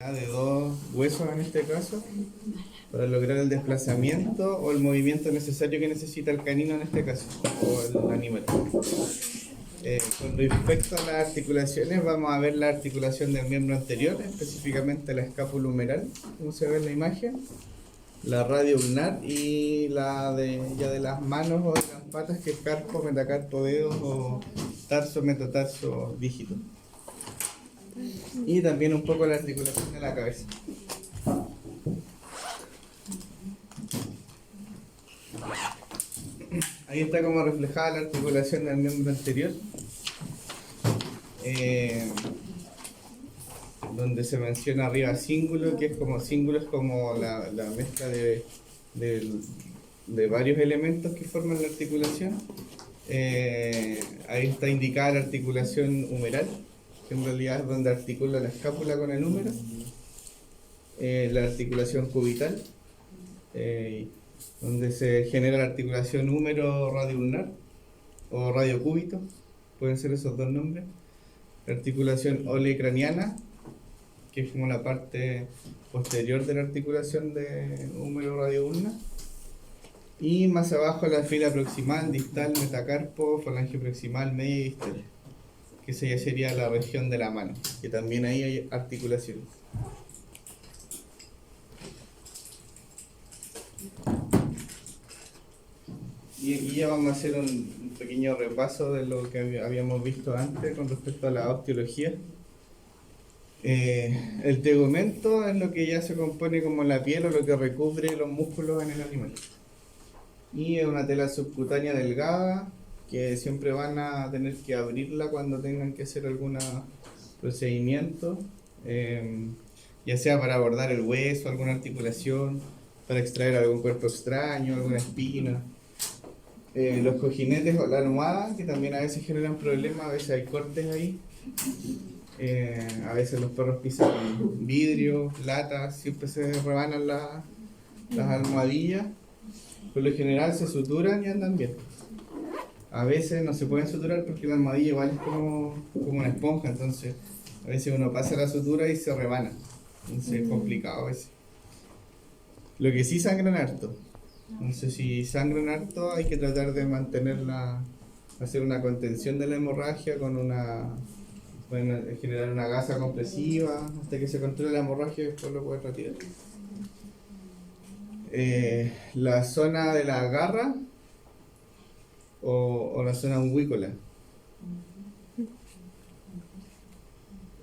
De dos huesos en este caso, para lograr el desplazamiento o el movimiento necesario que necesita el canino en este caso, o el animal. Con respecto a las articulaciones, vamos a ver la articulación del miembro anterior, específicamente la escápula humeral, como se ve en la imagen, la radio ulnar y la de las manos o de las patas, que es carpo, metacarpo, dedos o tarso, metatarso, dígito. Y también un poco la articulación de la cabeza. Ahí está como reflejada la articulación del miembro anterior, donde se menciona arriba cíngulo, que es como cíngulo, es como la mezcla de varios elementos que forman la articulación. Ahí está indicada la articulación humeral, que en realidad es donde articula la escápula con el húmero. La articulación cubital, donde se genera la articulación húmero-radioulnar o radiocúbito, pueden ser esos dos nombres. La articulación olecraniana, que es como la parte posterior de la articulación de húmero-radioulnar. Y más abajo la fila proximal, distal, metacarpo, falange proximal, media y distal, que esa ya sería la región de la mano, que también ahí hay articulaciones. Y aquí ya vamos a hacer un pequeño repaso de lo que habíamos visto antes con respecto a la osteología. El tegumento es lo que ya se compone como la piel o lo que recubre los músculos en el animal. Y es una tela subcutánea delgada que siempre van a tener que abrirla cuando tengan que hacer algún procedimiento, ya sea para abordar el hueso, alguna articulación, para extraer algún cuerpo extraño, alguna espina. Los cojinetes o la almohada, que también a veces generan problemas, a veces hay cortes ahí. A veces los perros pisan vidrio, latas, siempre se rebanan las almohadillas. Por lo general se suturan y andan bien. A veces no se pueden suturar porque la almohadilla igual es como una esponja, entonces a veces uno pasa la sutura y se rebana. Entonces es complicado a veces. Lo que sí sangran harto. Entonces si sangran harto hay que tratar de mantenerla, hacer una contención de la hemorragia con generar una gasa compresiva hasta que se controle la hemorragia y después lo puedes retirar. La zona de la garra o la zona unguícola.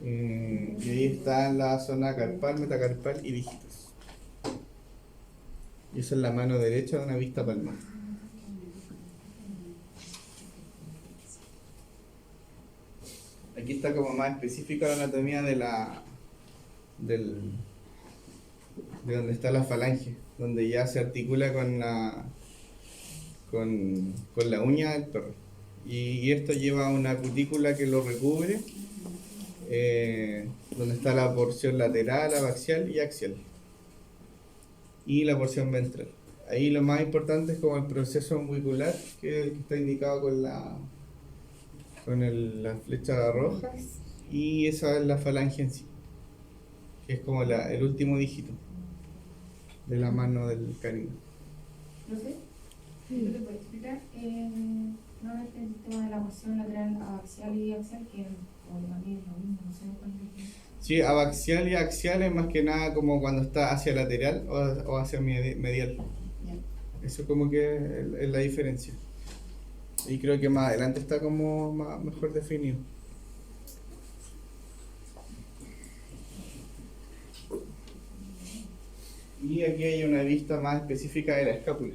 Y ahí está la zona carpal, metacarpal y dígitos. Y esa es la mano derecha de una vista palmar. Aquí está como más específica la anatomía de donde está la falange, donde ya se articula con la uña del perro. Y esto lleva a una cutícula que lo recubre, donde está la porción lateral, abaxial y axial. Y la porción ventral. Ahí lo más importante es como el proceso unguicular, que es el que está indicado con la flecha roja, y esa es la falange en sí, que es como el último dígito de la mano del canino. ¿Profe? ¿Tú te puedes explicar nuevamente el tema de la porción lateral abaxial y axial, que también es lo mismo, no sé cuál es? Sí, abaxial y axial es más que nada como cuando está hacia lateral o hacia medial. Eso como que es la diferencia. Y creo que más adelante está como mejor definido. Y aquí hay una vista más específica de la escápula,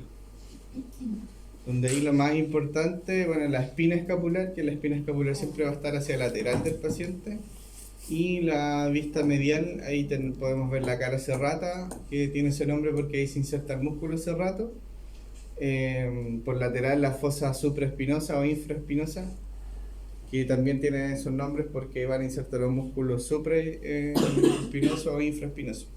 donde ahí lo más importante, bueno, la espina escapular, que la espina escapular siempre va a estar hacia el lateral del paciente, y la vista medial, ahí podemos ver la cara serrata, que tiene ese nombre porque ahí se inserta el músculo serrato. Por lateral la fosa supraespinosa o infraespinosa, que también tiene esos nombres porque van a insertar los músculos supraespinosos o infraespinosos.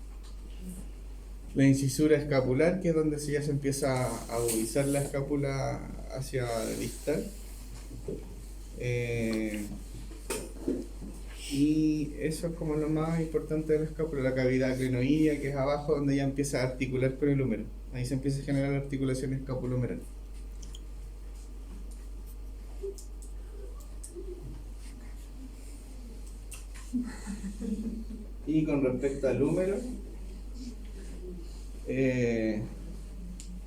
La incisura escapular, que es donde ya se empieza a agudizar la escápula hacia distal. Y eso es como lo más importante de la escápula, la cavidad glenoidea, que es abajo donde ya empieza a articular con el húmero. Ahí se empieza a generar la articulación escapulohumeral. Y con respecto al húmero,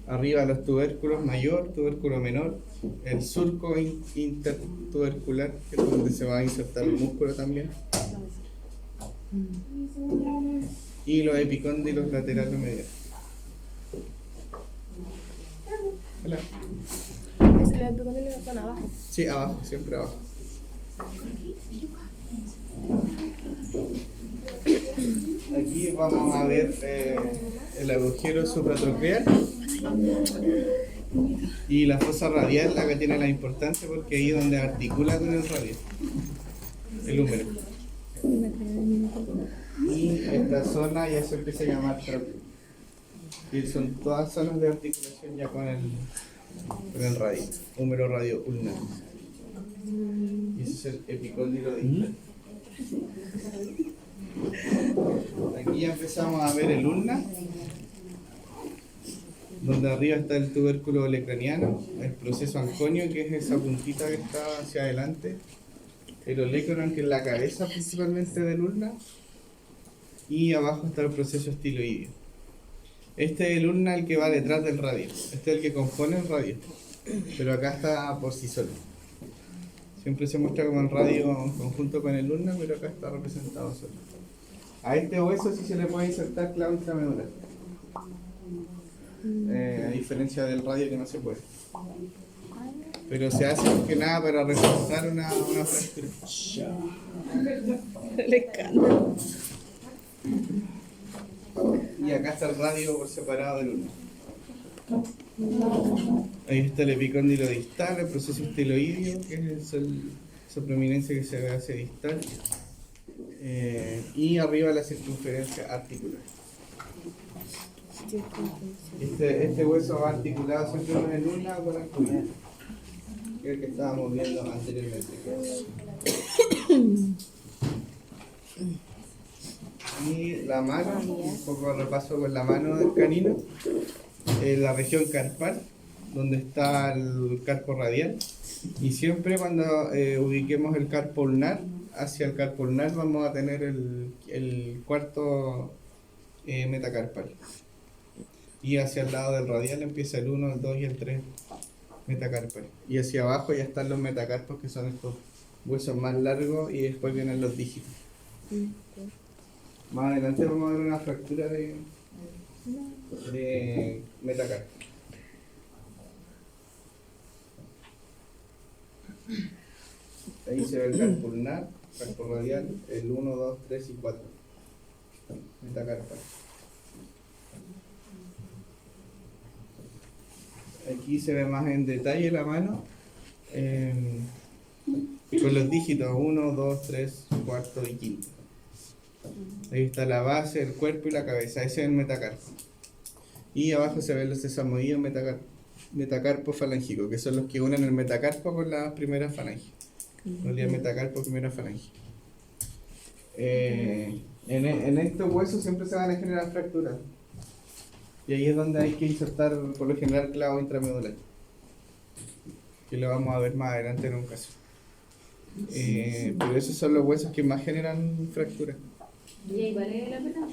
arriba los tubérculos mayor, tubérculo menor, el surco intertubercular, que es donde se va a insertar el músculo también, y los epicóndilos laterales mediales. Hola. ¿Es el epicóndilo están abajo? Sí, abajo, siempre abajo. Aquí vamos a ver el agujero supratronclear y la fosa radial. Acá tiene la importancia porque ahí es donde articula con el radio, el húmero. Y esta zona ya se empieza a llamar trópico. Y son todas zonas de articulación ya con el radio, húmero radio ulnar. Y ese es el epicóndilo distal. Aquí ya empezamos a ver el ulna, donde arriba está el tubérculo olecraniano, el proceso anconio, que es esa puntita que está hacia adelante, el olecron, que es la cabeza principalmente del ulna, y abajo está el proceso estiloideo. Este es el ulna, el que va detrás del radio, este es el que compone el radio, pero acá está por sí solo. Siempre se muestra como el radio en conjunto con el ulna, pero acá está representado solo. A este hueso sí se le puede insertar clavo intramedular, a diferencia del radio que no se puede. Pero se hace más que nada para reforzar una fractura. El escándalo. Y acá está el radio por separado del ulna. Ahí está el epicóndilo distal, el proceso estiloideo, que es esa prominencia que se ve hacia distal. Y arriba la circunferencia articular. Este hueso va articulado siempre con el ulna o con el cubital, que es el que estábamos viendo anteriormente. Y la mano, un poco de repaso con la mano del canino, la región carpal, donde está el carpo radial. Y siempre cuando ubiquemos el carpo ulnar, hacia el carpo ulnar vamos a tener el cuarto metacarpal. Y hacia el lado del radial empieza el 1, el 2 y el 3 metacarpal. Y hacia abajo ya están los metacarpos, que son estos huesos más largos, y después vienen los dígitos. Más adelante vamos a ver una fractura de metacarpo. Ahí se ve el carpo ulnar, carpo radial, el 1, 2, 3 y 4 metacarpal. Aquí se ve más en detalle la mano con los dígitos 1, 2, 3, 4 y 5. Ahí está la base, el cuerpo y la cabeza, ese es el metacarpo. Y abajo se ven los sesamoides metacarpo falángico, que son los que unen el metacarpo con las primeras falanges. Los metacarpo, primera falange. En estos huesos siempre se van a generar fracturas. Y ahí es donde hay que insertar, por lo general, clavo intramedular, que lo vamos a ver más adelante en un caso. Pero esos son los huesos que más generan fracturas. ¿Y ahí vale la pena?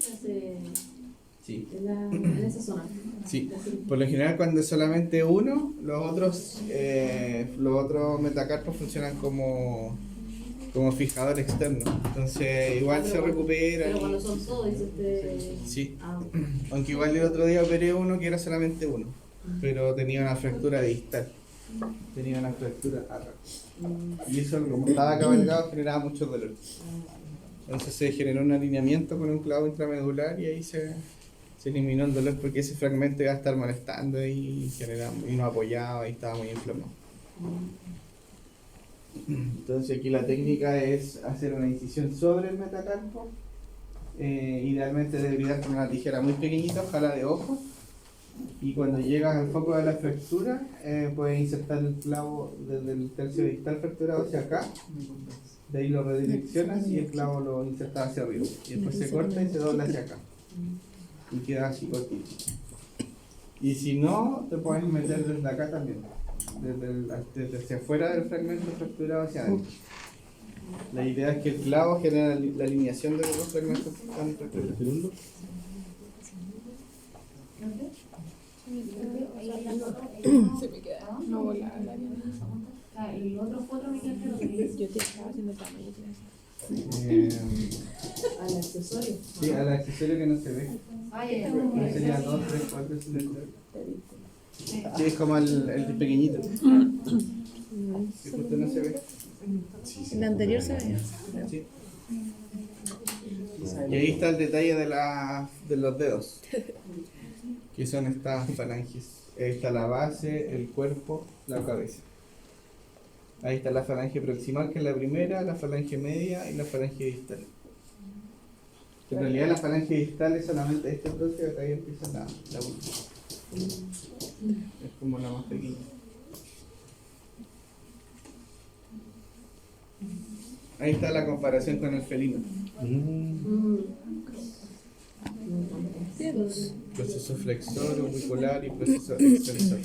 Sí. En esa zona. Sí, por lo general cuando es solamente uno, los otros metacarpos funcionan como fijador externo. Entonces igual se recupera. Pero cuando son todos, dice Sí. Ah, Aunque igual el otro día operé uno que era solamente uno, pero tenía una fractura distal. Tenía una fractura acá. Y eso, como estaba cabalgado, generaba mucho dolor. Entonces se generó un alineamiento con un clavo intramedular y ahí se eliminó el dolor, porque ese fragmento iba a estar molestando y no apoyaba y estaba muy inflamado. Entonces aquí la técnica es hacer una incisión sobre el metacarpo, idealmente debridar con una tijera muy pequeñita, ojalá de ojo, Y cuando llegas al foco de la fractura, puedes insertar el clavo desde el tercio distal fracturado hacia acá. De ahí lo redireccionas y el clavo lo insertas hacia arriba. Y después se corta y se dobla hacia acá. Y queda así cortito. Y si no, te puedes meter desde acá también. Desde hacia afuera del fragmento fracturado hacia adentro. La idea es que el clavo genera la alineación de los dos fragmentos que están fracturados. Se me queda. No volaba la vida. El otro fue otro Miguel que lo que Yo te estaba haciendo tamaño. Al accesorio. Sí, al accesorio que no se ve. Vaya, No sería 2, 3, 4, 5. Sí, es como el pequeñito. Que justo no se ve. El anterior se veía. Sí. Y ahí está el detalle de los dedos, que son estas falanges. Ahí está la base, el cuerpo, la cabeza. Ahí está la falange proximal, que es la primera, la falange media y la falange distal. En realidad la falange distal es solamente este trozo y acá ahí empieza la última. Es como la más pequeña. Ahí está la comparación con el felino. Dedos. Proceso flexor, auricular y proceso extensor.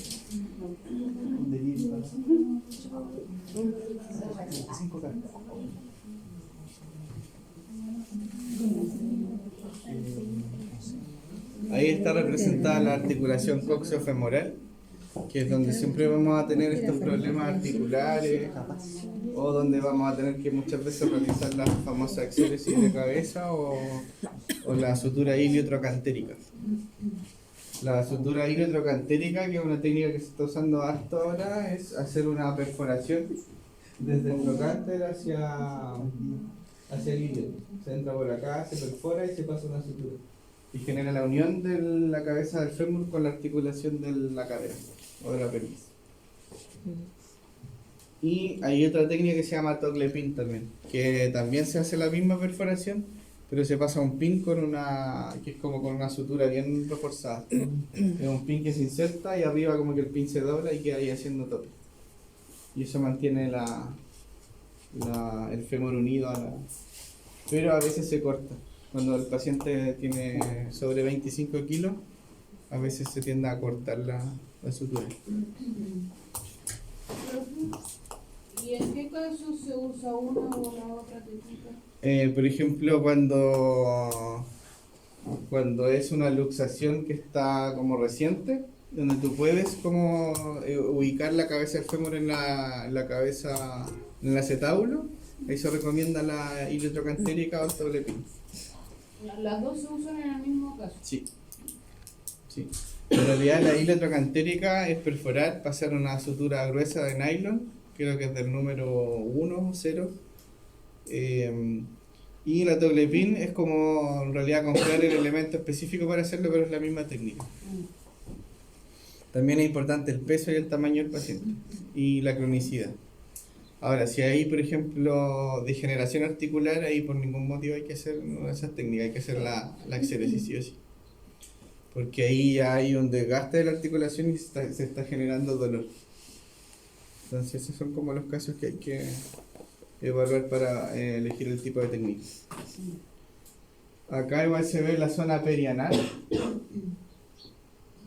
Ahí está representada la articulación coxofemoral, que es donde siempre vamos a tener estos problemas articulares o donde vamos a tener que muchas veces realizar la famosa exéresis de cabeza o la sutura iliotrocantérica. La sutura iliotrocantérica, que es una técnica que se está usando harto ahora, es hacer una perforación desde el trocánter hacia el ilio. Se entra por acá, se perfora y se pasa una sutura. Y genera la unión de la cabeza del fémur con la articulación de la cadera o de la pelvis. Y hay otra técnica que se llama togle pin también, que también se hace la misma perforación, pero se pasa un pin que es como con una sutura bien reforzada. Es un pin que se inserta y arriba como que el pin se dobla y queda ahí haciendo tope. Y eso mantiene el fémur unido pero a veces se corta. Cuando el paciente tiene sobre 25 kilos, a veces se tiende a cortar la sutura. ¿Y en qué casos se usa una o la otra técnica? Por ejemplo, cuando es una luxación que está como reciente, donde tú puedes como ubicar la cabeza del fémur en la cabeza, en el acetábulo, ahí se recomienda la iliotrocantérica o el togle pin. Las dos se usan en el mismo caso. Sí. Sí. En realidad la iliotrocantérica es perforar, pasar una sutura gruesa de nylon, creo que es del número 1 o 0. Y la togle pin es como en realidad comprar el elemento específico para hacerlo, pero es la misma técnica. También es importante el peso y el tamaño del paciente y la cronicidad. Ahora, si hay, por ejemplo, degeneración articular, ahí por ningún motivo hay que hacer una de esas técnicas, hay que hacer la exéresis sí o sí. Porque ahí ya hay un desgaste de la articulación y se está generando dolor. Entonces esos son como los casos que hay que evaluar para elegir el tipo de técnica. Acá igual se ve la zona perianal,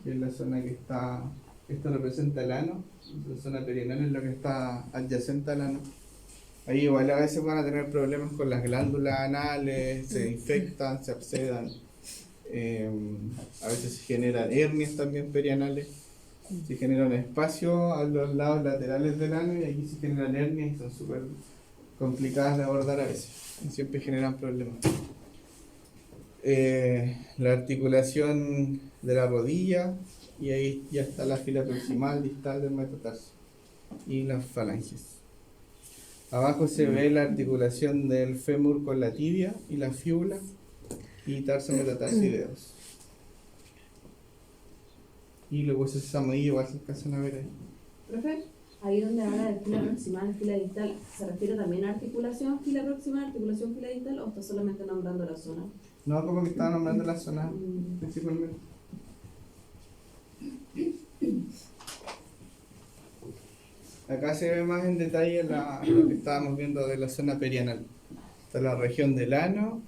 que es la zona que está, esto representa el ano, la zona perianal es lo que está adyacente al ano. Ahí igual a veces van a tener problemas con las glándulas anales, se infectan, se abscedan. A veces se generan hernias también perianales, se genera un espacio a los lados laterales del ano y aquí se generan hernias y son súper complicadas de abordar a veces, y siempre generan problemas. La articulación de la rodilla, y ahí ya está la fila proximal, distal del metatarso y las falanges. Abajo se ve la articulación del fémur con la tibia y la fíbula y tarso, metatarso y dedos. Y los huesos de Samoillo igual se alcanzan a ver ahí. Profe, ahí donde habla de fila proximal, fila distal, ¿se refiere también a articulación fila proximal, articulación fila distal o está solamente nombrando la zona? No, como que estaba nombrando la zona principalmente. Acá se ve más en detalle lo que estábamos viendo de la zona perianal. Está la región del ano,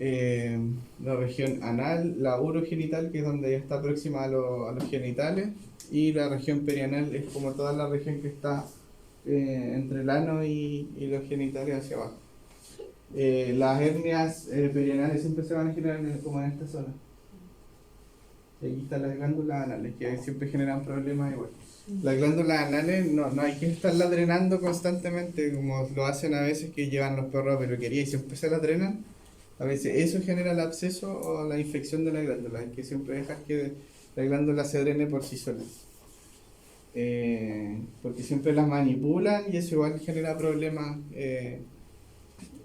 la región anal, la urogenital, que es donde ya está próxima a los genitales, y la región perianal es como toda la región que está entre el ano y los genitales hacia abajo. Las hernias perianales siempre se van a generar como en esta zona. Y aquí están las glándulas anales, que siempre generan problemas igual. Las glándulas anales no hay que estarlas drenando constantemente, como lo hacen a veces que llevan los perros a peluquería y siempre se las drenan. A veces eso genera el absceso o la infección de la glándula. Hay que siempre dejar que la glándula se drene por sí sola. Porque siempre las manipulan y eso igual genera problemas.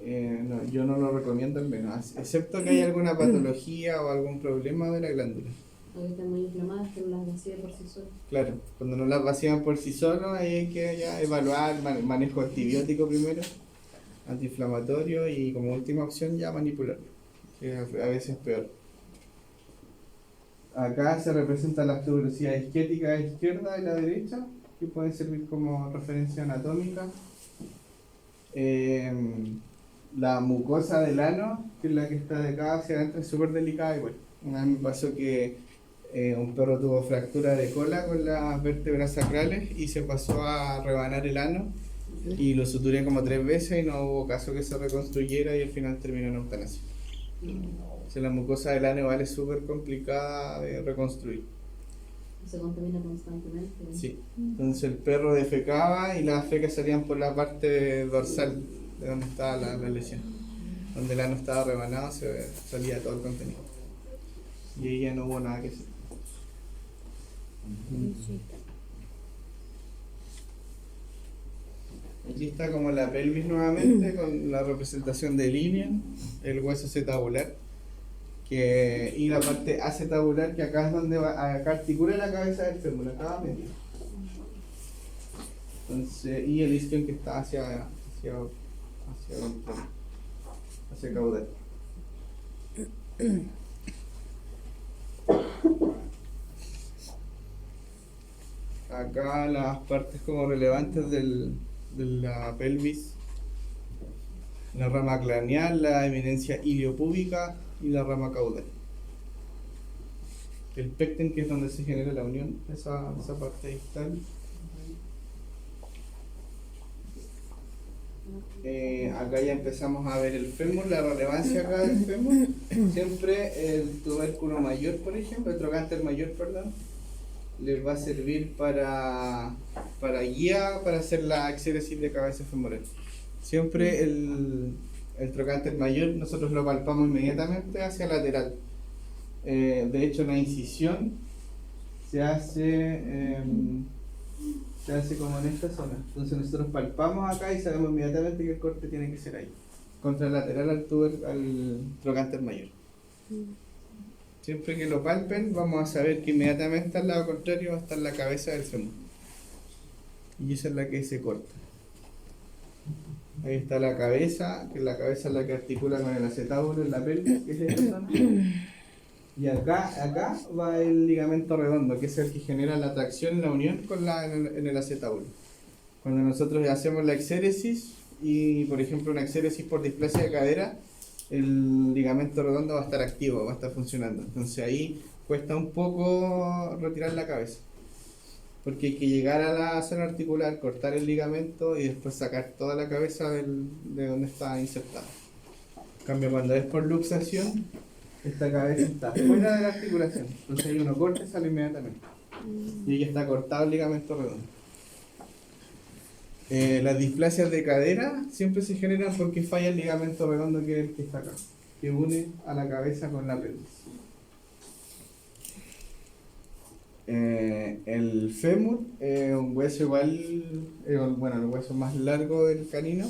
No, yo no lo recomiendo al menos, excepto que haya alguna patología o algún problema de la glándula. O que estén muy inflamadas, que no las vacíe por sí solas. Claro, cuando no las vacían por sí solos, ahí hay que ya evaluar el manejo antibiótico primero, antiinflamatorio y como última opción ya manipularlo, que a veces es peor. Acá se representan las tuberosidades isquiéticas izquierda y la derecha, que pueden servir como referencia anatómica. La mucosa del ano, que es la que está de acá hacia adentro, es súper delicada igual. Una vez me pasó que un perro tuvo fractura de cola con las vértebras sacrales y se pasó a rebanar el ano y lo suturé como 3 veces y no hubo caso que se reconstruyera y al final terminó en eutanasia. O sea, la mucosa del ano igual es súper complicada de reconstruir. Se contamina constantemente. Sí, entonces el perro defecaba y las fecas salían por la parte dorsal de donde estaba la lesión. Donde el ano estaba rebanado salía todo el contenido. Y ahí ya no hubo nada que hacer. Aquí está como la pelvis nuevamente con la representación de línea, el hueso acetabular y la parte acetabular que acá es donde acá articula la cabeza del fémur, acá va medio. Entonces, y el isquion que está hacia caudal. Acá las partes como relevantes de la pelvis, la rama craneal, la eminencia iliopúbica y la rama caudal. El pecten, que es donde se genera la unión, esa parte distal. Acá ya empezamos a ver el fémur, la relevancia acá del fémur. Siempre el tubérculo mayor, por ejemplo, el trocánter mayor, perdón, les va a servir para guía, para hacer la exéresis de cabeza femoral. Siempre el trocánter mayor nosotros lo palpamos inmediatamente hacia lateral. De hecho, la incisión se hace como en esta zona. Entonces nosotros palpamos acá y sabemos inmediatamente que el corte tiene que ser ahí, contralateral al trocánter mayor. Siempre que lo palpen vamos a saber que inmediatamente al lado contrario va a estar la cabeza del fémur. Y esa es la que se corta. Ahí está la cabeza, que la cabeza es la que articula con el acetábulo en la pelvis, que es esta zona. Y acá va el ligamento redondo, que es el que genera la tracción y la unión en el acetábulo. Cuando nosotros hacemos la exéresis, y por ejemplo una exéresis por displasia de cadera, el ligamento redondo va a estar activo, va a estar funcionando. Entonces ahí cuesta un poco retirar la cabeza, porque hay que llegar a la zona articular, cortar el ligamento y después sacar toda la cabeza de donde está insertada. En cambio, cuando es por luxación, esta cabeza está fuera de la articulación, entonces ahí uno corta y sale inmediatamente. Y ahí ya está cortado el ligamento redondo. Las displasias de cadera siempre se generan porque falla el ligamento redondo, que es el que está acá, que une a la cabeza con la pelvis. El fémur es un hueso igual, el hueso más largo del canino.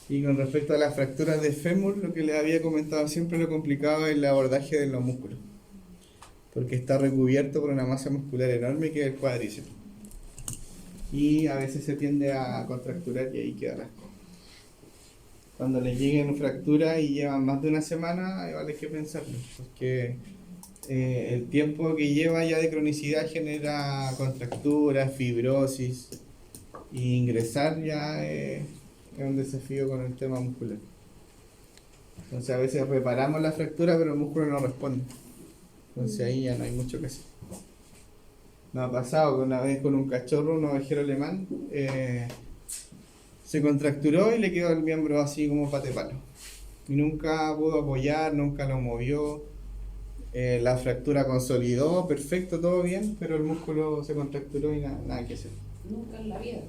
Y con respecto a las fracturas de fémur, lo que les había comentado siempre, lo complicado es el abordaje de los músculos, porque está recubierto por una masa muscular enorme que es el cuádriceps. Y a veces se tiende a contracturar y ahí queda rasco. Cuando les lleguen fracturas y llevan más de una semana, vale que pensarlo, porque el tiempo que lleva ya de cronicidad genera contracturas, fibrosis. Y ingresar ya es un desafío con el tema muscular. Entonces a veces reparamos la fractura pero el músculo no responde. Entonces ahí ya no hay mucho que hacer. Nos ha pasado que una vez con un cachorro, un ovejero alemán, se contracturó y le quedó el miembro así como patepalo. Y nunca pudo apoyar, nunca lo movió. La fractura consolidó, perfecto, todo bien, pero el músculo se contracturó y nada que hacer. Nunca en la vida.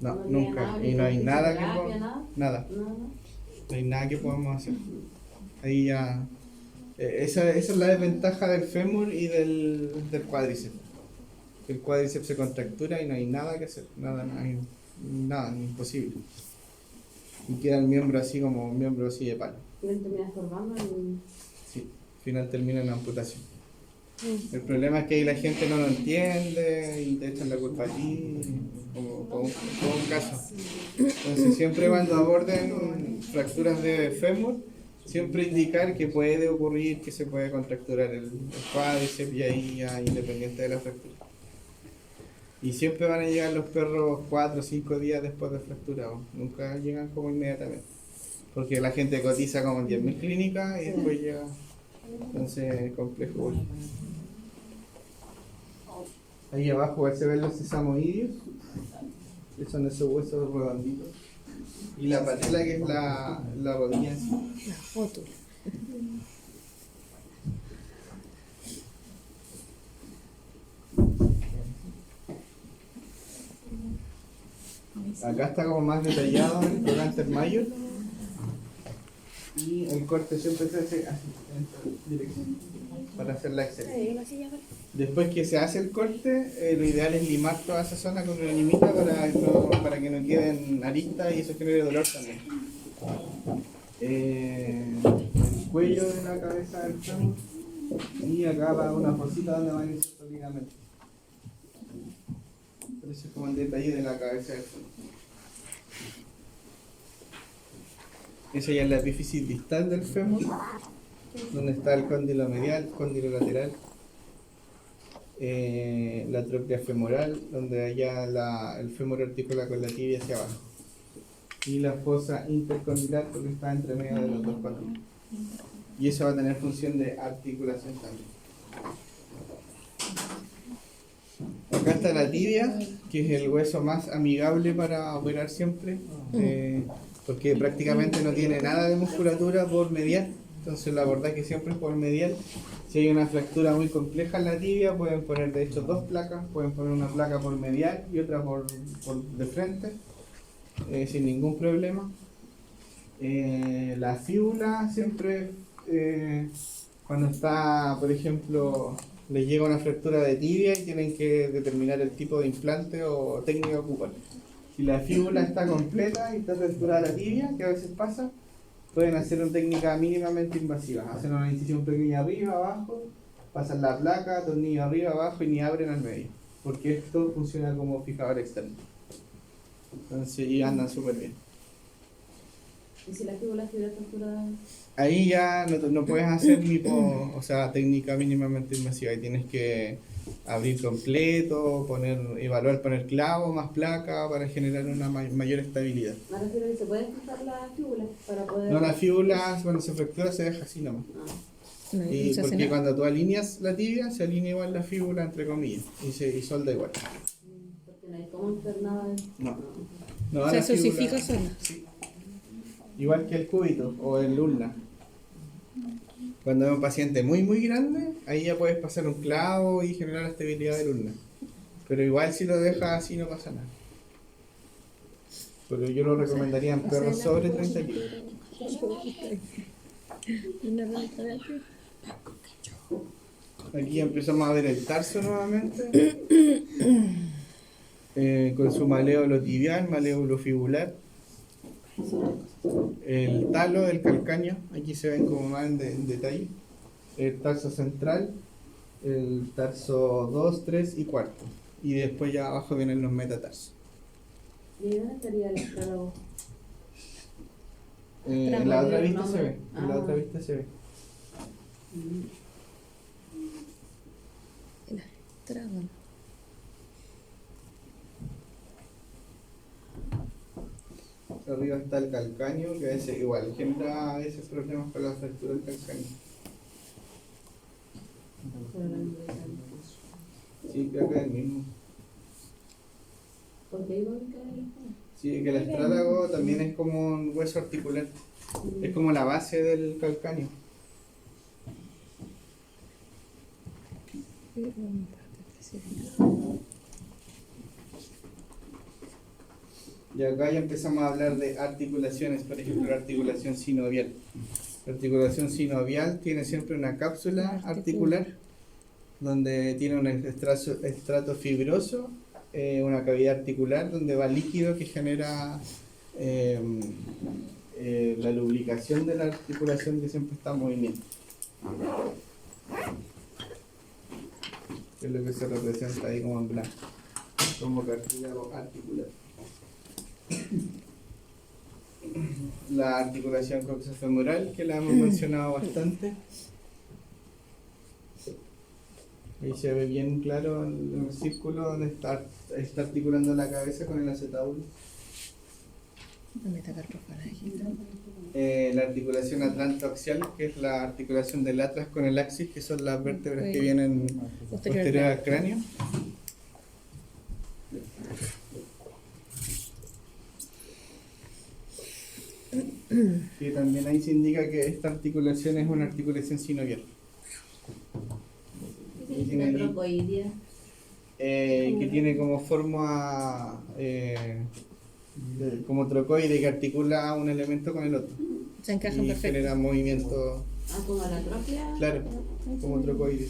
No, No nunca. nada, Y no hay ni nada que fisioterapia, nada. No hay nada que podamos hacer. Ahí ya. Esa es la desventaja del fémur y del cuádriceps. El cuádriceps se contractura y no hay nada que hacer. Nada, imposible. Y queda el miembro así como un miembro así de palo. Quieren terminar estorbando y... Sí, al final termina en amputación. El problema es que ahí la gente no lo entiende y te echan la culpa a ti, como un caso. Entonces siempre cuando aborden fracturas de fémur, siempre indicar que puede ocurrir que se puede contracturar el cuádriceps y ahí ya independiente de la fractura. Y siempre van a llegar los perros 4 o 5 días después de fractura, nunca llegan como inmediatamente. Porque la gente cotiza como en 10.000 clínicas y después llega. Entonces es complejo. Ahí abajo se ven los sesamoideos, que son esos huesos redonditos. Y la patela, que es la rodilla en sí. La rótula. Acá está como más detallado el trocánter mayor. Y el corte siempre se hace así, en esta dirección, para hacer la excelencia. Después que se hace el corte, lo ideal es limar toda esa zona con una limita para que no queden aristas y eso genere dolor también. El cuello de la cabeza del fémur y acá va una fosita donde van a ir los ligamentos. Pero ese es como el detalle de la cabeza del fémur. Esa ya es la epífisis distal del fémur, donde está el cóndilo medial, cóndilo lateral, la tróclea femoral, donde allá el fémur articula con la tibia hacia abajo, y la fosa intercondilar, porque está entre medio de los dos cóndilos. Y eso va a tener función de articulación también. Acá está la tibia, que es el hueso más amigable para operar siempre. Porque prácticamente no tiene nada de musculatura por medial, entonces la verdad que siempre es por medial. Si hay una fractura muy compleja en la tibia, pueden poner de hecho 2 placas, pueden poner una placa por medial y otra por de frente, sin ningún problema. La fíbula siempre, cuando está, por ejemplo, les llega una fractura de tibia y tienen que determinar el tipo de implante o técnica que ocupan. Si la fíbula está completa y está fracturada la tibia, que a veces pasa, pueden hacer una técnica mínimamente invasiva. Hacen una incisión pequeña arriba, abajo, pasan la placa, tornillo arriba, abajo y ni abren al medio. Porque esto funciona como fijador externo. Entonces, y andan súper bien. ¿Y si la fíbula estuviera fracturada? Ahí ya no puedes hacer técnica mínimamente invasiva. Ahí tienes que abrir completo, evaluar poner clavo más placa para generar una mayor estabilidad. Me refiero a que se puede fijar la fíbula para poder... No, la fíbula cuando se fractura se deja así nomás. Y porque cuando tú alineas la tibia, se alinea igual la fíbula entre comillas y solda igual. Porque no hay como hacer nada de... No, O sea, la fíbula, osifica sola. sí. Igual que el cúbito o el ulna. Cuando es un paciente muy grande, ahí ya puedes pasar un clavo y generar la estabilidad del ulna. Pero igual si lo dejas así no pasa nada. Pero yo lo recomendaría en perros sobre 30 kilos. Aquí empezamos a ver el tarso nuevamente. Con su maléolo tibial, maléolo fibular. El talo del calcáneo, aquí se ven como más en detalle. El tarso central, el tarso 2, 3 y 4. Y después ya abajo vienen los metatarsos. ¿Y dónde estaría el astrólogo? En la otra vista se ve. En la otra vista se ve. Arriba está el calcáneo, que a veces igual genera a veces problemas con la fractura del calcáneo. Sí, creo que es el mismo. ¿Por qué iba a ubicar el estómago? Sí, que el astrálago también es como un hueso articular. Es como la base del calcáneo. Y acá ya empezamos a hablar de articulaciones, por ejemplo, la articulación sinovial. La articulación sinovial tiene siempre una cápsula articular donde tiene un estrato fibroso, una cavidad articular donde va líquido que genera la lubricación de la articulación que siempre está en movimiento. Que es lo que se representa ahí como en blanco, como cartílago articular. La articulación coxofemoral, que la hemos mencionado bastante. Ahí se ve bien claro el círculo donde está articulando la cabeza con el acetábulo. La articulación atlantoaxial, que es la articulación del atlas con el axis, que son las vértebras que vienen posterior al cráneo. Y también ahí se indica que esta articulación es una articulación sinovial. ¿Qué trocoidea? Que tiene como forma como trocoide que articula un elemento con el otro. Se encajan Y perfecto. genera movimiento. Ah, como la trópea. Claro, como trocoide.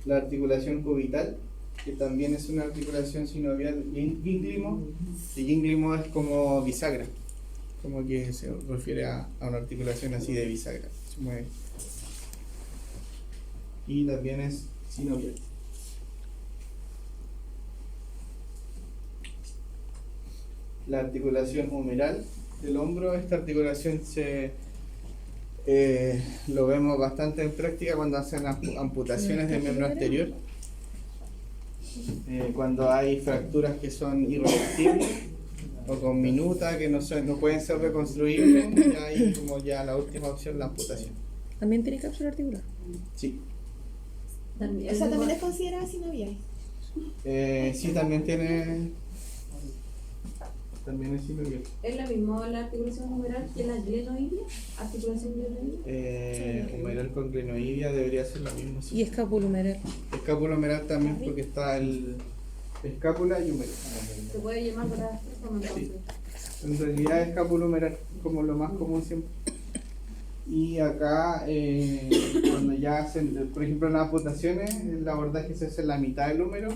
La articulación cubital, que también es una articulación sinovial gínglimo. Y gínglimo es como bisagra, como que se refiere a una articulación así de bisagra. Se mueve. Y también es sinovial. La articulación humeral del hombro, esta articulación lo vemos bastante en práctica cuando hacen amputaciones del miembro anterior, cuando hay fracturas que son irreversibles o con minuta que no pueden ser reconstruibles, y ahí como ya la última opción, la amputación. ¿También tiene cápsula articular? Sí. Esa también es considerada sinovial. Sí, también tiene. También es sinovial. ¿Es lo mismo la articulación humeral que la glenoidea? ¿Articulación glenoidea? Humeral con glenoidea debería ser lo mismo. Sí. Y escapulohumeral. Escapulohumeral también, porque está el escápula y humeral. Se puede llamar para las tres como entonces. En realidad escapulohumeral como lo más común siempre. Y acá, cuando ya hacen, por ejemplo, en las amputaciones, el abordaje se hace en la mitad del húmero,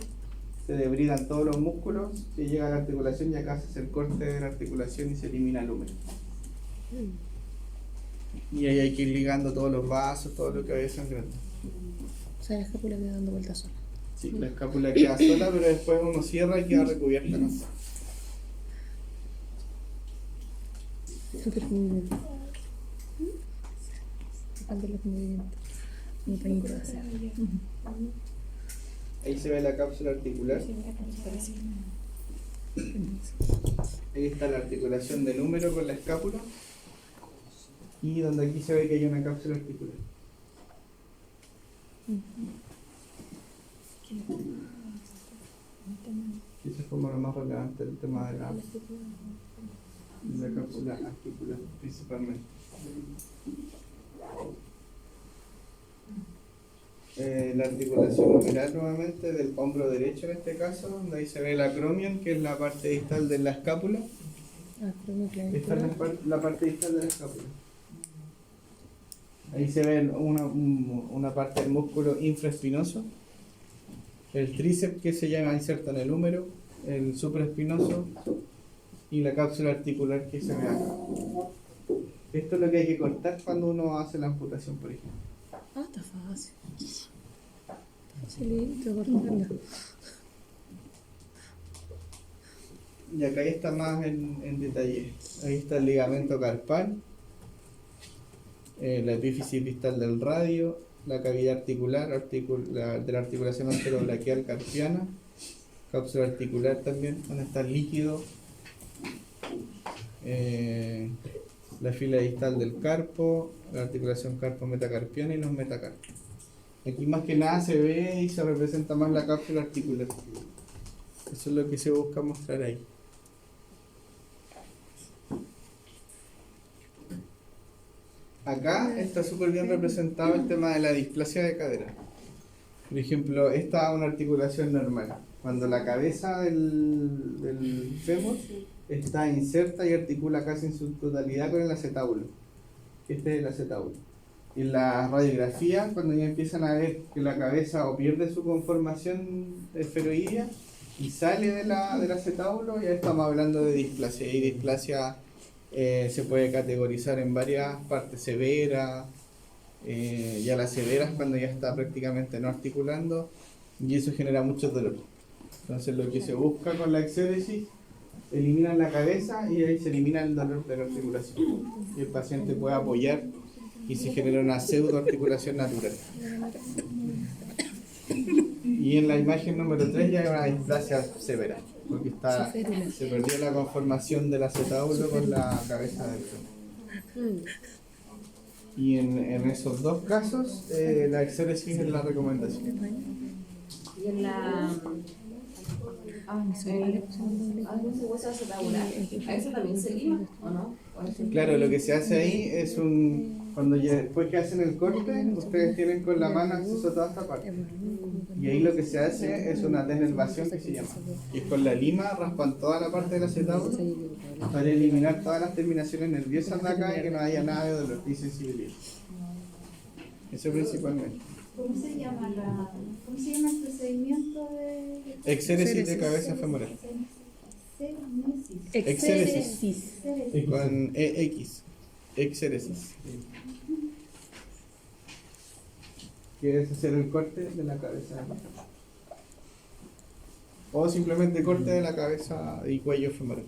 se debridan todos los músculos, se llega a la articulación y acá se hace el corte de la articulación y se elimina el húmero. Y ahí hay que ir ligando todos los vasos, todo lo que vaya sangrando. O sea, la escápula queda dando vueltas sola. Sí, la escápula queda sola, pero después uno cierra y queda recubierta, ¿no? Súper movimiento. Faltan los movimientos. Un pañito de hacer. Ahí se ve la cápsula articular. Ahí está la articulación del húmero con la escápula. Y donde aquí se ve que hay una cápsula articular. Eso es como lo más relevante del tema de la cápsula articular principalmente. La articulación humeral nuevamente del hombro derecho en este caso, donde ahí se ve el acromion, que es la parte distal de la escápula. Esta es la parte distal de la escápula. Ahí se ve una parte del músculo infraespinoso, el tríceps que se llama inserto en el húmero, el supraespinoso y la cápsula articular que se ve acá. Esto es lo que hay que cortar cuando uno hace la amputación, por ejemplo. Ah, está fácil. Facilito cortarla. Y acá está más en detalle. Ahí está el ligamento carpal, la epífisis distal del radio, la cavidad articular de la articulación anterobraquial carpiana, cápsula articular también, donde está el líquido, la fila distal del carpo, la articulación carpo-metacarpiana y los metacarpios. Aquí más que nada se ve y se representa más la cápsula articular. Eso es lo que se busca mostrar ahí. Acá está súper bien representado el tema de la displasia de cadera. Por ejemplo, esta es una articulación normal. Cuando la cabeza del fémur está inserta y articula casi en su totalidad con el acetábulo. Este es el acetábulo. En la radiografía, cuando ya empiezan a ver que la cabeza o pierde su conformación esferoidea y sale del acetábulo, ya estamos hablando de displasia. Y displasia se puede categorizar en varias partes: severa, ya la severa es cuando ya está prácticamente no articulando y eso genera mucho dolor. Entonces lo que se busca con la exéresis, eliminan la cabeza y ahí se elimina el dolor de la articulación. Y el paciente puede apoyar y se genera una pseudoarticulación natural. Y en la imagen número 3 ya hay una displasia severa, porque se perdió la conformación del acetábulo con la cabeza del fémur. Y en esos dos casos, la exéresis es la recomendación. Y en la hueso acetabular, ¿a eso también se lima o no? Claro, lo que se hace ahí es cuando después que hacen el corte, ustedes tienen con la mano acceso a toda esta parte. Y ahí lo que se hace es una denervación que se llama. Y es con la lima raspan toda la parte del acetábulo para eliminar todas las terminaciones nerviosas de acá y que no haya nada de dolor y sensibilidad. Eso principalmente. ¿Cómo se llama el procedimiento de Exéresis de cabeza femoral. Exéresis. Con EX. Exéresis. Que es hacer el corte de la cabeza. O simplemente corte de la cabeza y cuello femoral.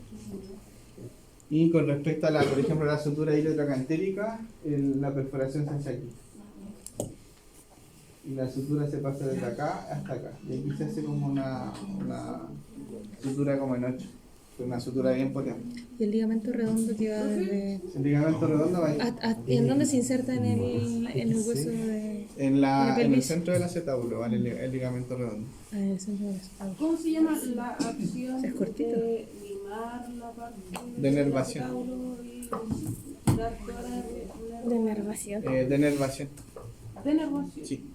Y con respecto a por ejemplo, la sutura iliocantérica, la perforación se hace aquí. Y la sutura se pasa desde acá hasta acá. Y aquí se hace como una sutura como en 8. Una sutura bien potente. Y el ligamento redondo que va desde... El ligamento redondo va ahí. ¿Y en dónde se inserta en el hueso de...? En el centro del acetábulo, ¿vale? El ligamento redondo. Ah, en el centro del acetábulo. ¿Cómo se llama la acción Es cortito. de limar la parte Denervación. acetábulo y dar toda la Denervación. Denervación. denervación? Sí.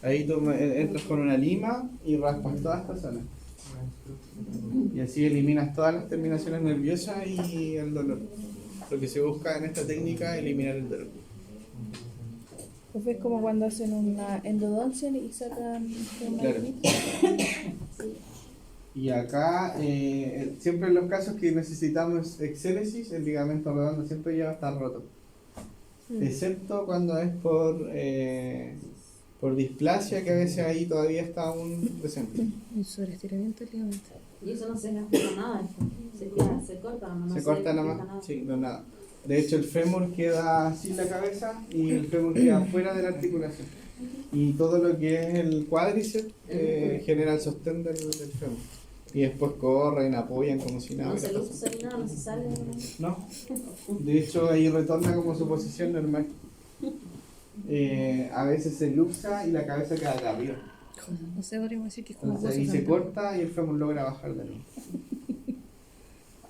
Ahí tú entras con una lima y raspas toda esta zona. Y así eliminas todas las terminaciones nerviosas y el dolor. Lo que se busca en esta técnica es eliminar el dolor. Pues es como cuando hacen una endodoncia y sacan una Claro. Y acá, siempre en los casos que necesitamos exéresis, el ligamento redondo siempre ya va a estar roto. Excepto cuando es por displasia, que a veces ahí todavía está aún presente. Un sobreestiramiento del ligamento. Y eso no se gasta nada, se corta, no Se se corta nada nada. más, sí, no nada. De hecho el fémur queda sin la cabeza y el fémur queda fuera de la articulación. Y todo lo que es el cuádriceps genera el sostén del fémur. Y después corren, apoyan como si nada. No se luce ni nada, no se sale. No, de hecho ahí retorna como su posición normal. A veces se luxa y la cabeza queda acá arriba. No sé, podríamos decir que es como Entonces ahí hueso se frontal. corta y el fémur logra bajar de nuevo.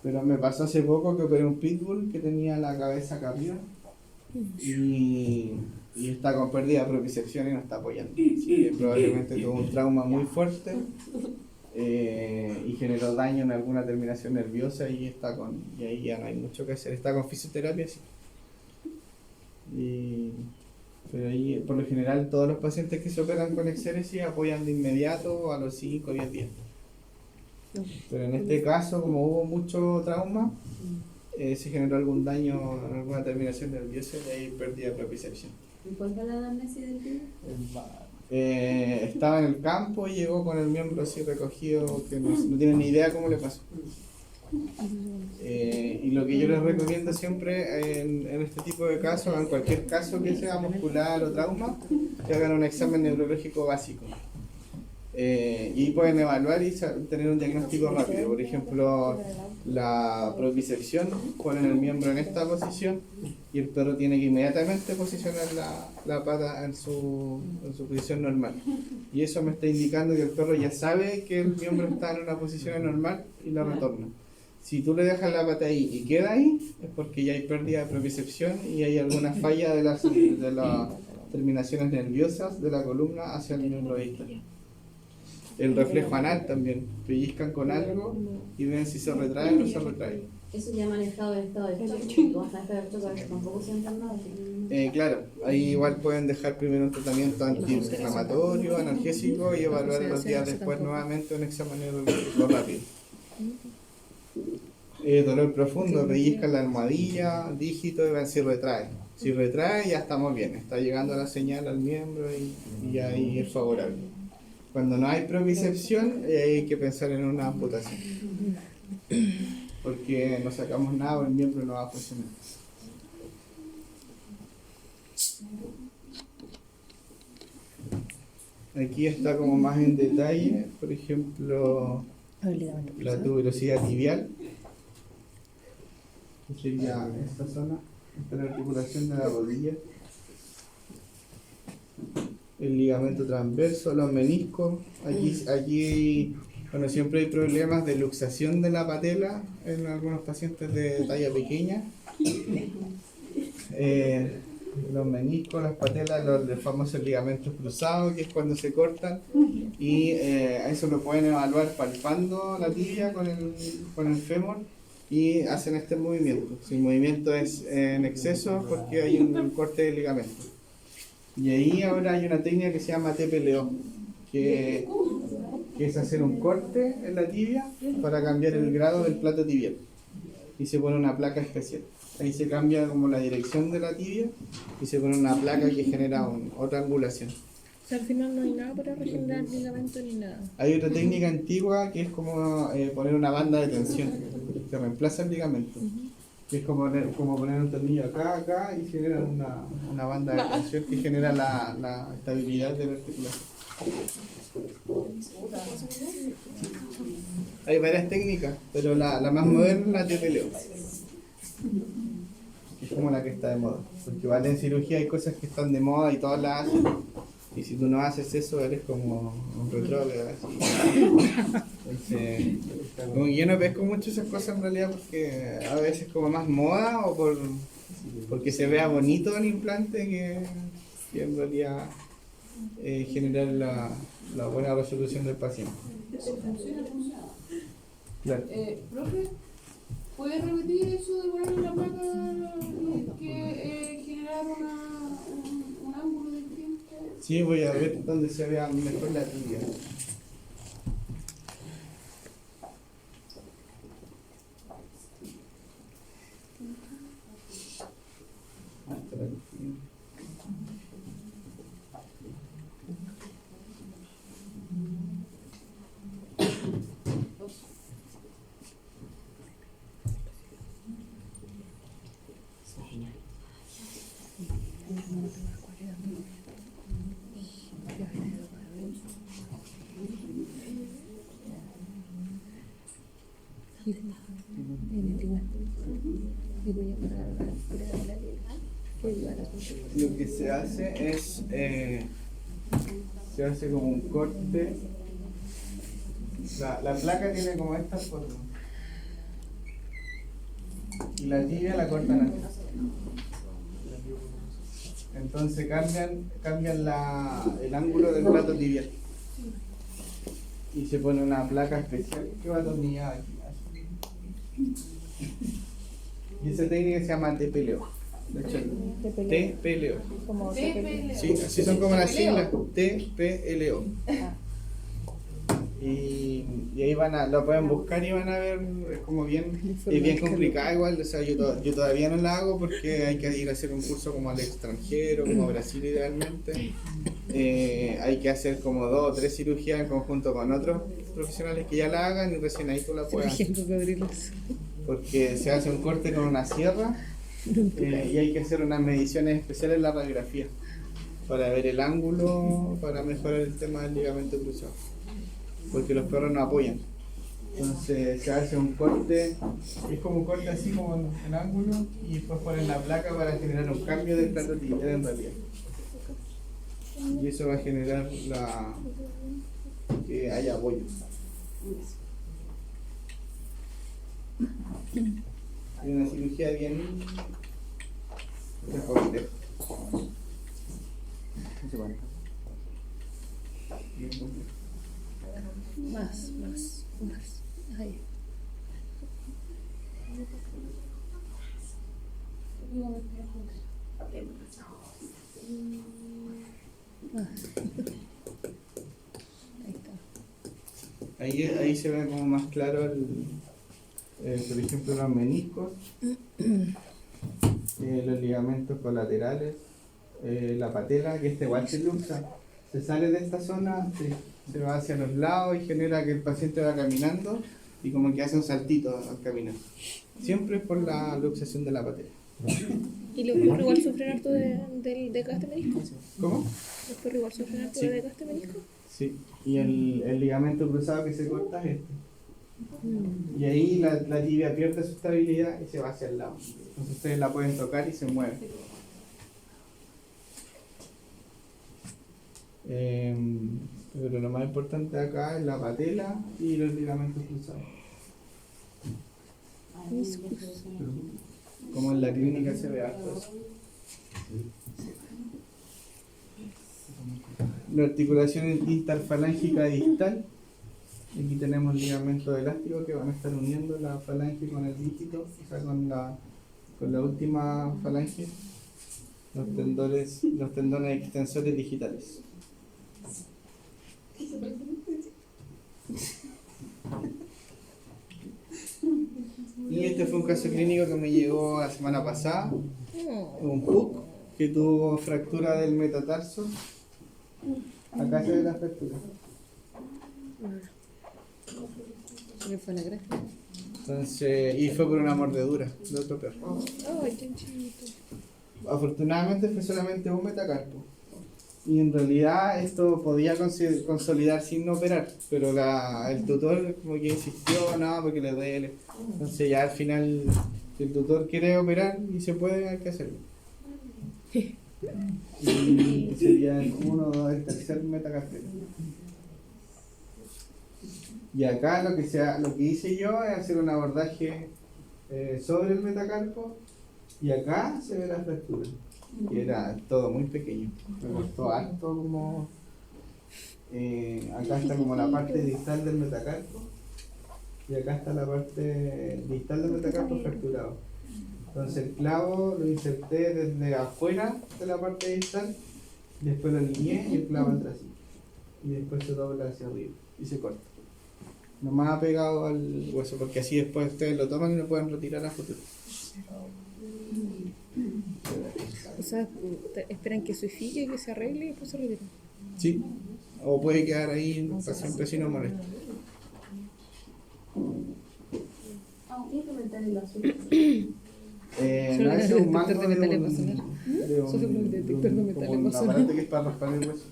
Pero me pasó hace poco que operé un pitbull que tenía la cabeza acá arriba y está con pérdida de propiocepción y no está apoyando. Sí, probablemente tuvo un trauma muy fuerte y generó daño en alguna terminación nerviosa y ahí ya no hay mucho que hacer. Está con fisioterapia, sí. Pero ahí, por lo general, todos los pacientes que se operan con exéresis apoyan de inmediato a los 5 o 10 días. Pero en este caso, como hubo mucho trauma, se generó algún daño en alguna terminación nerviosa y ahí pérdida de propiocepción. ¿Y cuál fue la anamnesis del tío? Estaba en el campo y llegó con el miembro así recogido, que no tiene ni idea cómo le pasó. Y lo que yo les recomiendo siempre en este tipo de casos, en cualquier caso que sea muscular o trauma, que hagan un examen neurológico básico. Y pueden evaluar y tener un diagnóstico rápido. Por ejemplo, la propriocepción, ponen el miembro en esta posición y el perro tiene que inmediatamente posicionar la pata en su posición normal. Y eso me está indicando que el perro ya sabe que el miembro está en una posición normal y la retorna. Si tú le dejas la pata ahí y queda ahí, es porque ya hay pérdida de propriocepción y hay alguna falla de las terminaciones nerviosas de la columna hacia el miembro distal. El reflejo anal también, pellizcan con algo y ven si se retrae o no se retrae. Eso ya manejado en estado de shock, y cuando está en estado de shock a veces tampoco sienten nada. Claro, ahí igual pueden dejar primero un tratamiento antiinflamatorio, analgésico y evaluar los días después nuevamente un examen neurológico rápido. Dolor profundo, pellizcan la almohadilla, dígito y ven si retrae. Si retrae ya estamos bien, está llegando la señal al miembro y ahí es favorable. Cuando no hay propriocepción hay que pensar en una amputación. Porque no sacamos nada o el miembro no va a funcionar. Aquí está como más en detalle, por ejemplo, la tuberosidad tibial, que sería esta zona, esta es la articulación de la rodilla, el ligamento transverso, los meniscos. Aquí bueno, siempre hay problemas de luxación de la patela en algunos pacientes de talla pequeña. Los meniscos, las patelas, los famosos ligamentos cruzados, que es cuando se cortan, y eso lo pueden evaluar palpando la tibia con el fémur y hacen este movimiento. Si el movimiento es en exceso, porque hay un corte de ligamento. Y ahí ahora hay una técnica que se llama TPLO, que es hacer un corte en la tibia para cambiar el grado del plato tibial. Y se pone una placa especial. Ahí se cambia como la dirección de la tibia y se pone una placa que genera otra angulación. O sea, al final no hay nada para regenerar ligamento ni nada. Hay otra técnica antigua que es como poner una banda de tensión que reemplaza el ligamento. Que es como poner un tornillo acá y genera una banda de tensión que genera la estabilidad de la articulación. Hay varias técnicas, pero la más moderna es la TPLO. Es como la que está de moda. Porque vale, en cirugía hay cosas que están de moda y todas las hacen. Y si tú no haces eso, eres como un retrógrado. Entonces, como que yo no pesco mucho esas cosas en realidad porque a veces como más moda o porque se vea bonito el implante que en realidad generar la buena resolución del paciente. Claro. Profe, ¿puedes repetir eso de ponerle la placa que generar un ángulo del tiempo? Sí, voy a ver dónde se vea mejor la tibia. Lo que se hace es se hace como un corte. La placa tiene como esta forma y la tibia la cortan así. Entonces cambian el ángulo del plato tibial y se pone una placa especial que va atornillada aquí. Y esa técnica se llama TPLO. De hecho, TPLO. Como Sí, así son como las siglas. TPLO. Y ahí lo pueden buscar y van a ver, es como es bien complicado igual, o sea, yo todavía no la hago porque hay que ir a hacer un curso como al extranjero, como a Brasil idealmente. Hay que hacer como 2 o 3 cirugías en conjunto con otros profesionales que ya la hagan y recién ahí tú la puedas hacer. Porque se hace un corte con una sierra y hay que hacer unas mediciones especiales en la radiografía para ver el ángulo, para mejorar el tema del ligamento cruzado. porque los perros no apoyan. Entonces se hace un corte, es como un corte así como en ángulo, y después ponen la placa para generar un cambio del plato tigrera en realidad. Y eso va a generar que haya apoyo. Hay una cirugía bien compleja. Bien compleja. Más. Ahí. Ahí se ve como más claro por ejemplo, los meniscos, los ligamentos colaterales, la patela, que igual se luxa, se sale de esta zona, se va hacia los lados y genera que el paciente va caminando y como que hace un saltito al caminar. Siempre es por la luxación de la patela. ¿Y los perros igual sufren harto de desgaste menisco? ¿Cómo? ¿Los perros igual sufren harto Sí. de desgaste menisco? Sí, y el ligamento cruzado que se corta es este. Y ahí la tibia pierde su estabilidad y se va hacia el lado. Entonces ustedes la pueden tocar y se mueve. Pero lo más importante acá es la patela y los ligamentos cruzados. Como en la clínica se ve harto eso. La articulación interfalángica distal. Aquí tenemos ligamentos elásticos que van a estar uniendo la falange con el dígito, o sea, con la última falange, los tendones extensores digitales. Y este fue un caso clínico que me llegó la semana pasada, un PUC que tuvo fractura del metatarso. Acá se ve la fractura. ¿Qué fue la gracia? Entonces, y fue por una mordedura de otro perro. Ay, qué chiquito. Afortunadamente fue solamente un metacarpo. Y en realidad esto podía consolidar sin operar, pero el tutor como que insistió, no, porque le duele. Entonces ya al final, si el tutor quiere operar y se puede, hay que hacerlo. Y sería el tercer metacarpio. Y acá lo que hice yo es hacer un abordaje sobre el metacarpo, y acá se ve la fractura, que era todo muy pequeño, me costó harto como acá está como la parte distal del metacarpo y acá está la parte distal del metacarpo fracturado. Entonces el clavo lo inserté desde afuera de la parte distal, después lo alineé y el clavo entra así, y después se dobla hacia arriba y se corta. Nomás pegado al hueso, porque así después ustedes lo toman y lo pueden retirar a futuro. O sea, esperan que se fije, que se arregle y después se retira. Sí, o puede quedar ahí para siempre si no molesta. ¿Qué comentar el azul? No es un mango detector de metales va a sonar. de un, Solo con el detector de metales como va a un sonar. aparato que es para raspar el hueso.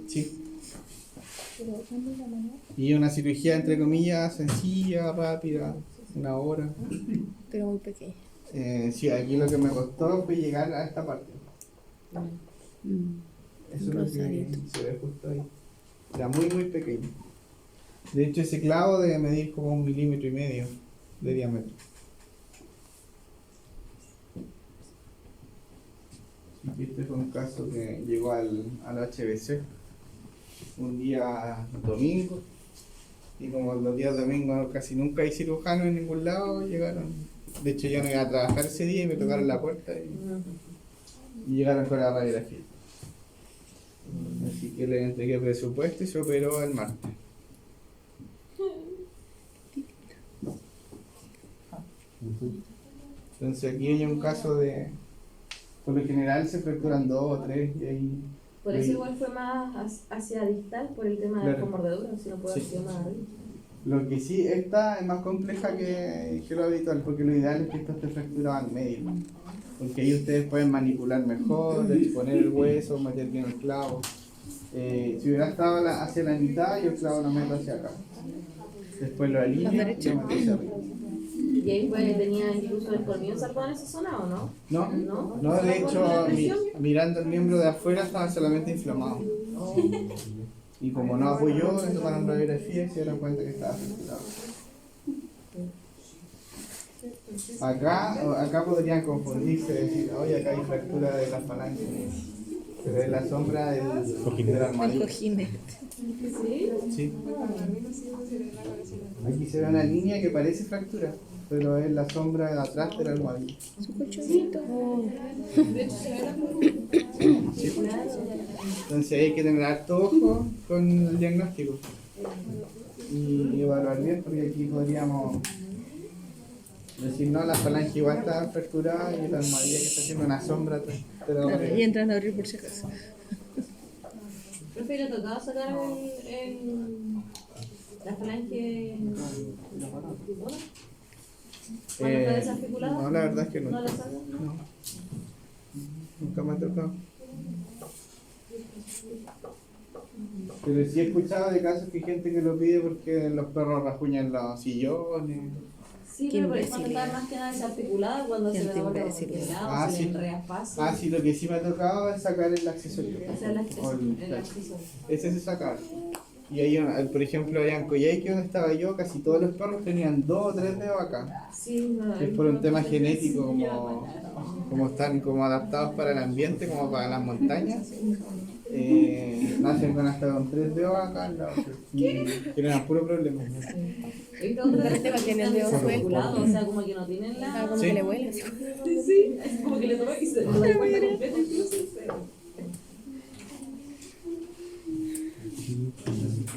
Sí. Y una cirugía entre comillas sencilla, rápida, 1 hora. Pero muy pequeño. Sí, aquí lo que me costó fue llegar a esta parte. Eso es lo que se ve justo ahí. Era muy muy pequeño. De hecho ese clavo debe medir como 1,5 milímetros de diámetro. Aquí este fue un caso que llegó al HBC un día domingo, y como los días domingos casi nunca hay cirujanos en ningún lado, llegaron. De hecho yo no iba a trabajar ese día y me tocaron la puerta y llegaron con la radiografía. Así que le entregué presupuesto y se operó el martes. Entonces aquí hay un caso de, por lo general se fracturan 2 o 3 y ahí. Por eso igual fue más hacia distal, por el tema de Claro. la mordedura, si no puede haber Sí. sido más arriba. Lo que sí, esta es más compleja que lo habitual, porque lo ideal es que esto esté fracturado al medio, porque ahí ustedes pueden manipular mejor, exponer el hueso, meter bien el clavo. Si hubiera estado hacia la mitad, yo clavo la meta hacia acá. Después lo alineo y lo meto hacia arriba. ¿Y ahí pues, tenía incluso el colmillo ensartado en esa zona o no? No, de hecho, mirando el miembro de afuera estaba solamente inflamado. Y como no apoyó, le tomaron radiografía y se dieron cuenta que estaba fracturado. Acá podrían confundirse, decir, oye, acá hay fractura de la falange. Pero es la sombra del El armadillo. cojines. Sí. Aquí se ve una línea que parece fractura, pero es la sombra de atrás del armadillo. Su colchoncito. Sí. Entonces hay que tener harto ojo con el diagnóstico y evaluar bien, porque aquí podríamos decir, no, la falange igual está fracturada y la armadilla que está haciendo una sombra atrás. Y entran a abrir por si acaso. Profe, ¿le tocaba sacar la falange cuando está desarticulada? No, la verdad es que no. ¿No la sacan? No. Nunca me ha tocado. Pero sí he escuchado de casos que hay gente que lo pide porque los perros rajuñan los sillones. Sí, Qué pero por eso cuando imbécil. está más que nada desarticulada, cuando se Gente le dobla imbécil. Ah, se sí. le enreda fácil. Sí, lo que sí me ha tocado es sacar el accesorio. Esa es la O el- el accesorio. Ese se saca. Y ahí, por ejemplo, allá en Coyhaique, donde estaba yo, casi todos los perros tenían 2 o 3 dedos acá. Sí, no, Es por un tema genético, como están como adaptados para el ambiente, como para las montañas. Nacen con 3 dedos acá al lado. Y tienen puro problema. He visto otros que tienen el dedo están suelto. desarticulados, o sea, como que no tienen Ah, la... como Sí. que le huele. Sí, es como que le toma y se lo da vuelta completa incluso.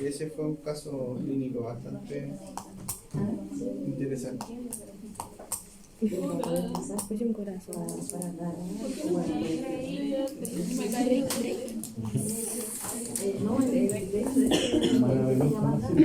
Y ese fue un caso clínico bastante interesante. Puse un corazón. Me caí. No, de Bueno, de- ¿no? de-